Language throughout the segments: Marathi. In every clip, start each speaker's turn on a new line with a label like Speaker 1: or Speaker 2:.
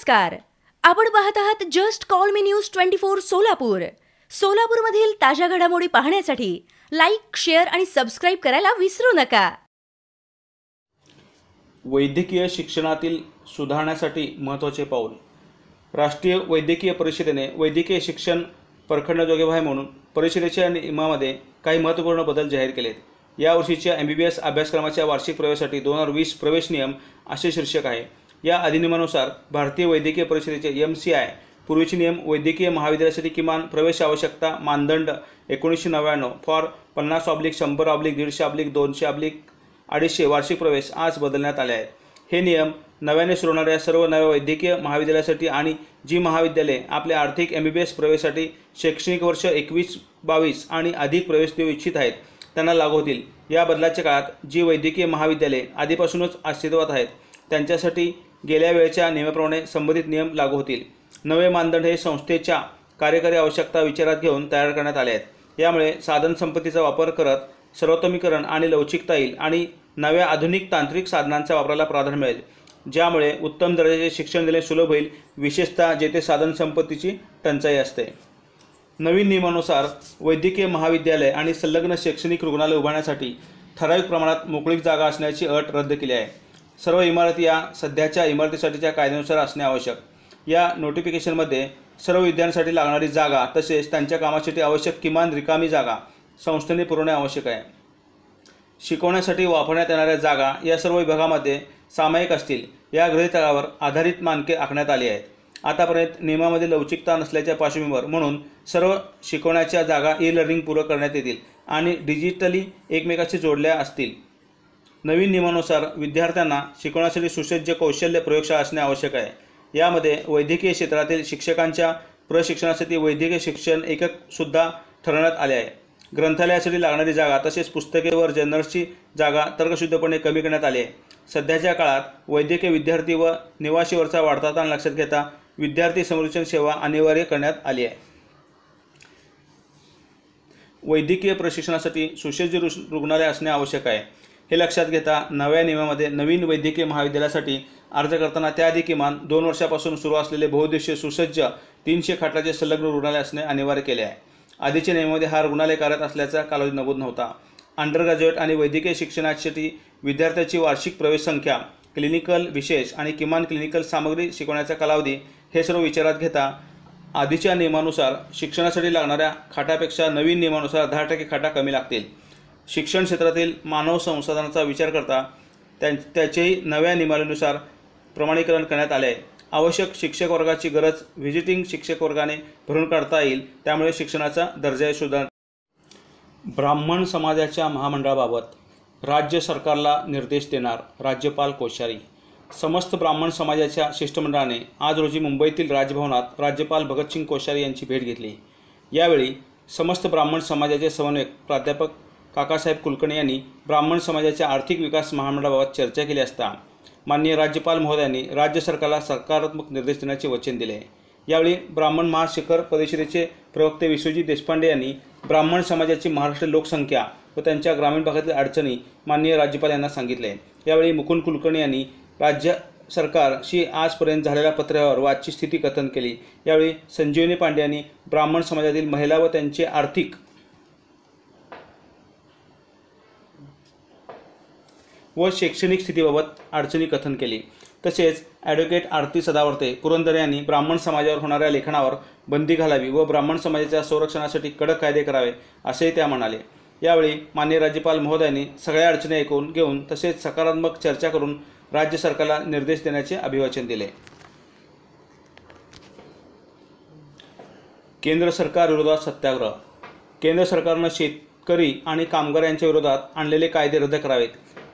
Speaker 1: नमस्कार. आपण पाहत आहात just call me news 24 Solapur. सोलापूरमधील ताज्या घडामोडी पाहण्यासाठी लाईक, शेअर आणि सबस्क्राईब करायला विसरू नका.
Speaker 2: वैद्यकीय शिक्षणातील सुधारण्यासाठी महत्त्वाचे पाऊल. राष्ट्रीय वैद्यकीय परिषदेने वैद्यकीय शिक्षण परखडण्याजोगे व्हावे म्हणून परिषदेच्या नियमामध्ये काही महत्त्वपूर्ण बदल जाहीर केलेत. यावर्षीच्या MBBS अभ्यासक्रमाच्या वार्षिक प्रवेशासाठी 2020 प्रवेश नियम असे शीर्षक आहे. या अधिनियमानुसार भारतीय वैद्यकीय परिषदेचे MCI पूर्वीचे नियम वैद्यकीय महाविद्यालयासाठी किमान प्रवेश आवश्यकता मानदंड 1999 फॉर 50/100/150/200/250 वार्षिक प्रवेश आज बदलण्यात आले आहेत. हे नियम नव्याने सुरू होणाऱ्या सर्व नव्या वैद्यकीय महाविद्यालयासाठी आणि जी महाविद्यालये आपल्या आर्थिक MBBS प्रवेशासाठी शैक्षणिक वर्ष 21-22 आणि अधिक प्रवेश देऊ इच्छित आहेत त्यांना लागू होतील. या बदलाच्या काळात जी वैद्यकीय महाविद्यालये आधीपासूनच अस्तित्वात आहेत त्यांच्यासाठी गेल्या वेळेच्या नियमाप्रमाणे संबंधित नियम लागू होतील. नवे मानदंड हे संस्थेच्या कार्यकारी आवश्यकता विचारात घेऊन तयार करण्यात आले आहेत. यामुळे साधनसंपत्तीचा वापर करत सर्वोत्तमीकरण आणि लवचिकता येईल आणि नव्या आधुनिक तांत्रिक साधनांच्या वापराला प्राधान्य मिळेल, ज्यामुळे उत्तम दर्जाचे शिक्षण देणे सुलभ होईल, विशेषतः जेथे साधनसंपत्तीची टंचाई असते. नवीन नियमानुसार वैद्यकीय महाविद्यालय आणि संलग्न शैक्षणिक रुग्णालय उभारण्यासाठी ठराविक प्रमाणात मोकळीक जागा असण्याची अट रद्द केली आहे. सर्व इमारती या सध्याच्या इमारतीसाठीच्या कायद्यानुसार असणे आवश्यक. या नोटिफिकेशनमध्ये सर्व विद्यार्थ्यांसाठी लागणारी जागा तसेच त्यांच्या कामासाठी आवश्यक किमान रिकामी जागा संस्थेने पुरवणे आवश्यक आहे. शिकवण्यासाठी वापरण्यात येणाऱ्या जागा या सर्व विभागामध्ये सामायिक असतील या गृहीतकावर आधारित मानके आखण्यात आली आहेत. आतापर्यंत नियमामध्ये लवचिकता नसल्याच्या पार्श्वभूमीवर म्हणून सर्व शिकवण्याच्या जागा ई-लर्निंग पूरक करण्यात येतील आणि डिजिटली एकमेकांशी जोडल्या असतील. नवीन नियमानुसार विद्यार्थ्यांना शिकवण्यासाठी सुसज्ज कौशल्य प्रयोगशाळा असणे आवश्यक आहे. यामध्ये वैद्यकीय क्षेत्रातील शिक्षकांच्या प्रशिक्षणासाठी वैद्यकीय शिक्षण एककसुद्धा ठरवण्यात आले आहे. ग्रंथालयासाठी लागणारी जागा तसेच पुस्तके व जर्नल्सची जागा तर्कशुद्धपणे कमी करण्यात आली आहे. सध्याच्या काळात वैद्यकीय विद्यार्थी व निवासीवरचा वाढता ताण लक्षात घेता विद्यार्थी संरक्षण सेवा अनिवार्य करण्यात आली आहे. वैद्यकीय प्रशिक्षणासाठी सुसज्ज रुग्णालय असणे आवश्यक आहे. हे लक्षात घेता नव्या नियमामध्ये नवीन वैद्यकीय महाविद्यालयासाठी अर्ज करताना त्याआधी किमान 2 वर्षापासून सुरू असलेले बहुउद्देशीय सुसज्ज 300 खाटाचे संलग्न रुग्णालय असणे अनिवार्य केले आहे. आधीच्या नियमामध्ये हा रुग्णालय कार्यरत असल्याचा कालावधी नमूद नव्हता. अंडरग्रॅज्युएट आणि वैद्यकीय शिक्षणासाठी विद्यार्थ्याची वार्षिक प्रवेश संख्या, क्लिनिकल विशेष आणि किमान क्लिनिकल सामग्री शिकवण्याचा कालावधी हे सर्व विचारात घेता आधीच्या नियमानुसार शिक्षणासाठी लागणाऱ्या खाटापेक्षा नवीन नियमानुसार 10% खाटा कमी लागतील. शिक्षण क्षेत्रातील मानव संसाधनाचा विचार करता त्याचेही नव्या नियमावलीनुसार प्रमाणीकरण करण्यात आले आहे. आवश्यक शिक्षक वर्गाची गरज व्हिजिटिंग शिक्षक वर्गाने भरून काढता येईल, त्यामुळे शिक्षणाचा दर्जा सुधार. ब्राह्मण समाजाच्या महामंडळाबाबत राज्य सरकारला निर्देश देणार राज्यपाल कोश्यारी. समस्त ब्राह्मण समाजाच्या शिष्टमंडळाने आज रोजी मुंबईतील राजभवनात राज्यपाल भगतसिंग कोश्यारी यांची भेट घेतली. यावेळी समस्त ब्राह्मण समाजाचे समन्वयक प्राध्यापक काकासाहेब कुलकर्णी यांनी ब्राह्मण समाजाच्या आर्थिक विकास महामंडळाबाबत चर्चा केली असता माननीय राज्यपाल महोदयांनी राज्य सरकारला सकारात्मक निर्देश देण्याचे वचन दिले. यावेळी ब्राह्मण महाशिखर परिषदेचे प्रवक्ते विश्वजित देशपांडे यांनी ब्राह्मण समाजाची महाराष्ट्र लोकसंख्या व त्यांच्या ग्रामीण भागातील अडचणी माननीय राज्यपाल यांना सांगितले. यावेळी मुकुंद कुलकर्णी यांनी राज्य सरकारशी आजपर्यंत झालेल्या पत्रावर वादची स्थिती कथन केली. यावेळी संजीवनी पांडे यांनी ब्राह्मण समाजातील महिला व त्यांचे आर्थिक व शैक्षणिक स्थितीबाबत अडचणी कथन केली. तसेच ॲडव्होकेट आरती सदावर्ते पुरंदरे यांनी ब्राह्मण समाजावर होणाऱ्या लेखनावर बंदी घालावी व ब्राह्मण समाजाच्या संरक्षणासाठी कडक कायदे करावे असेही त्या म्हणाले. यावेळी माननीय राज्यपाल महोदयांनी सगळ्या अडचणी ऐकून घेऊन तसेच सकारात्मक चर्चा करून राज्य सरकारला निर्देश देण्याचे अभिवाचन दिले. केंद्र सरकार विरोधात सत्याग्रह. केंद्र सरकारनं शेतकरी आणि कामगार यांच्या विरोधात आणलेले कायदे रद्द करावेत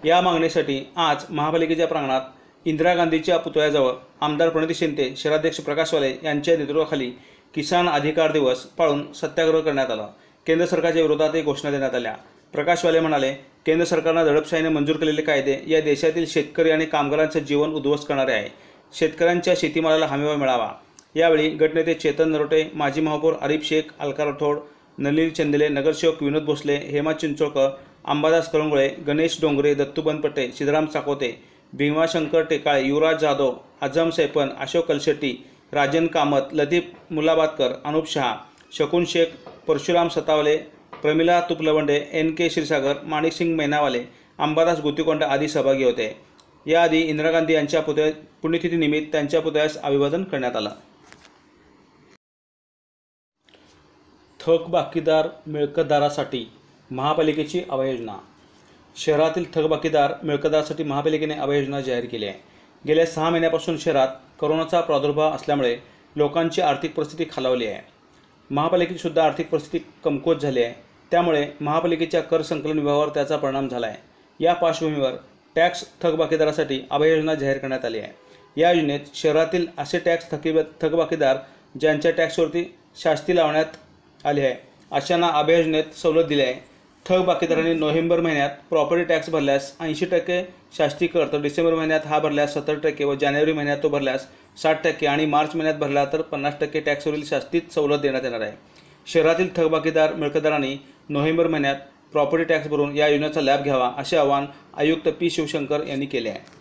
Speaker 2: या मागणीसाठी आज महापालिकेच्या प्रांगणात इंदिरा गांधीच्या पुतळ्याजवळ आमदार प्रणिती शिंदे, शहराध्यक्ष प्रकाश वाले यांच्या नेतृत्वाखाली किसान अधिकार दिवस पाळून सत्याग्रह करण्यात आला. केंद्र सरकारच्या विरोधातही घोषणा देण्यात आल्या. प्रकाश वाले म्हणाले, केंद्र सरकारनं दडपशाहीने मंजूर केलेले कायदे या देशातील शेतकरी आणि कामगारांचं जीवन उद्ध्वस्त करणारे आहे. शेतकऱ्यांच्या शेतीमालाला हमीभाव मिळावा. यावेळी गटनेते चेतन नरोटे, माजी महापौर आरिफ शेख, अलका राठोड, नलिनी चंदेले, नगरसेवक विनोद भोसले, हेमा चिंचोळकर, अंबादास कळंगुळे, गणेश डोंगरे, दत्तू बनपटे, सिद्धराम चाकोते, भीमाशंकर टेकाळे, युवराज जाधव, आझम सैफन, अशोक कलशेट्टी, राजन कामत, लतीफ मुलाबादकर, अनुप शहा, शकुन शेख, परशुराम सतावले, प्रमिला तुपलवंडे, NK क्षीरसागर, माणिकसिंग मैनावाले, अंबादास गुत्तीकोंडा आदी सहभागी होते। याआधी इंदिरा गांधी यांच्या पुण्यतिथीनिमित्त त्यांच्या पुतळ्यास अभिवादन करण्यात आलं। थकबाकीदार मिळकतदारासाठी महापालिकेची अभययोजना। शहरातील थकबाकीदार मिळकतदारासाठी महापालिकेने अभययोजना जाहीर केली आहे। गेल्या 6 महिन्यापासून शहरात कोरोनाचा प्रादुर्भाव असल्यामुळे लोकांची आर्थिक परिस्थिती खालावली आहे। महापालिकेची सुद्धा आर्थिक परिस्थिती कमकुवत झाली आहे, त्यामुळे महापालिकेच्या कर संकलन विभागावर त्याचा परिणाम झाला आहे। या पार्श्वभूमीवर टॅक्स थकबाकीदारासाठी अभययोजना जाहीर करण्यात आली आहे। या योजनेत शहरातील असे टॅक्स थकबाकीदार ज्यांच्या टॅक्सवरती शास्ती लावण्यात आली आहे अशांना अभययोजनेत सवलत दिली आहे। थकबाकीदारांनी नोव्हेंबर महिन्यात प्रॉपर्टी टॅक्स भरल्यास 80% शास्ती कर, तर डिसेंबर महिन्यात हा भरल्यास 70% व जानेवारी महिन्यात तो भरल्यास 60% आणि मार्च महिन्यात भरला तर 50% टॅक्सवरील शास्तीत सवलत देण्यात येणार आहे। शहरातील थकबाकीदार मिळकतदारांनी नोव्हेंबर महिन्यात प्रॉपर्टी टॅक्स भरून या योजनेचा लाभ घ्यावा असे आवाहन आयुक्त P. शिवशंकर यांनी केले आहे।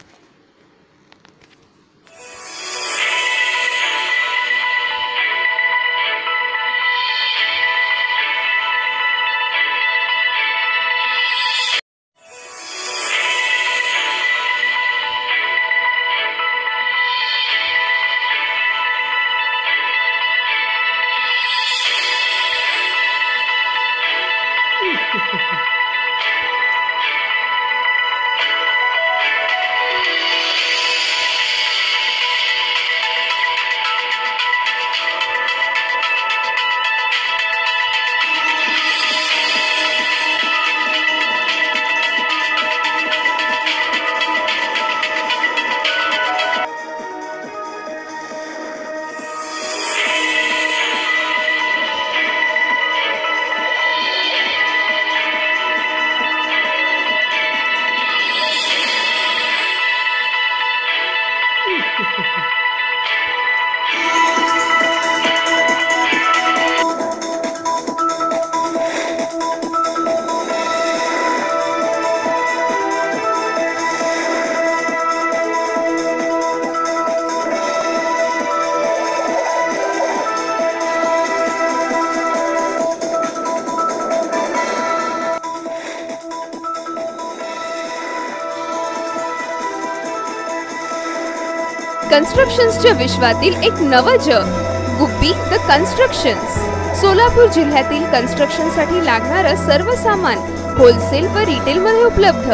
Speaker 3: कन्स्ट्रक्शन्सच्या विश्वातील एक नवं जग, गुब्बी द कन्स्ट्रक्शन्स। सोलापूर जिल्ह्यातील कन्स्ट्रक्शनसाठी लागणारं सर्व सामान होलसेल व रिटेल मध्ये उपलब्ध।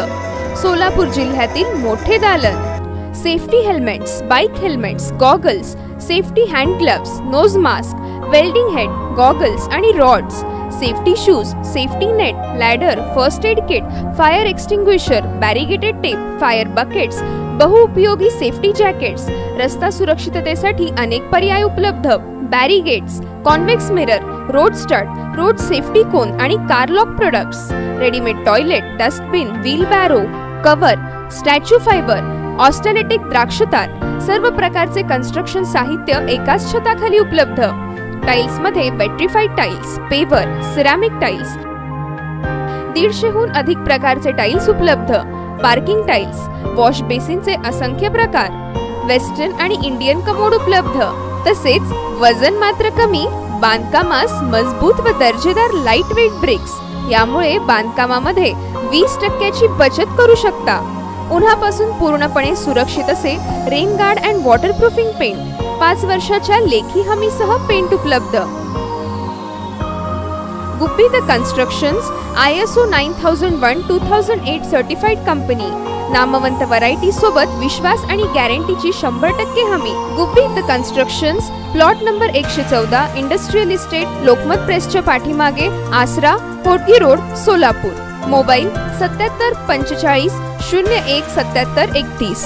Speaker 3: सोलापूर जिल्ह्यातील मोठे दालन, safety helmets, bike helmets, goggles, safety hand gloves, nose mask, welding head, goggles आणि rods, safety shoes, safety net, ladder, first aid kit, fire extinguisher, barricaded tape, fire buckets, बहुउपयोगी सेफ्टी जॅकेट्स, रस्ता सुरक्षिततेसाठी अनेक पर्याय उपलब्ध, barricades, convex mirror, road stud, road safety cone आणि car lock products, readymade toilet, dustbin, wheel barrow, cover, statue fibre, ऑस्टॅनेटिक द्राक्षतार, सर्व प्रकारचे कन्स्ट्रक्शन साहित्य एकाच छताखाली उपलब्ध। टाइल्स मध्ये बॅटरीफाईड टाइल्स, पेवर, सिरॅमिक टाइल्स, 150हून अधिक प्रकारचे टाइल्स उपलब्ध, पार्किंग टाइल्स, वॉश बेसिनचे असंख्य प्रकार, वेस्टर्न आणि इंडियन कमोड उपलब्ध, तसेच वजन मात्र कमी, बांधकामास मजबूत व दर्जेदार लाईट वेट ब्रिक्स। यामुळे बांधकामामध्ये 20% बचत करू शकता। उन्हापासून पूर्णपणे सुरक्षित असे rain guard and waterproofing paint, 5 वर्षाच्या लेखी हमीसह पेंट उपलब्ध। Gubbi the constructions ISO 9001-2008 certified company, नामवंत व्हरायटी सोबत विश्वास आणि गॅरंटीची 100% हमी। Gubbi the constructions, plot number 114, industrial estate, Lokmat प्रेसच्या पाठीमागे, आसरा, होटगी रोड, सोलापूर। मोबाईल 77 45 01 77 31।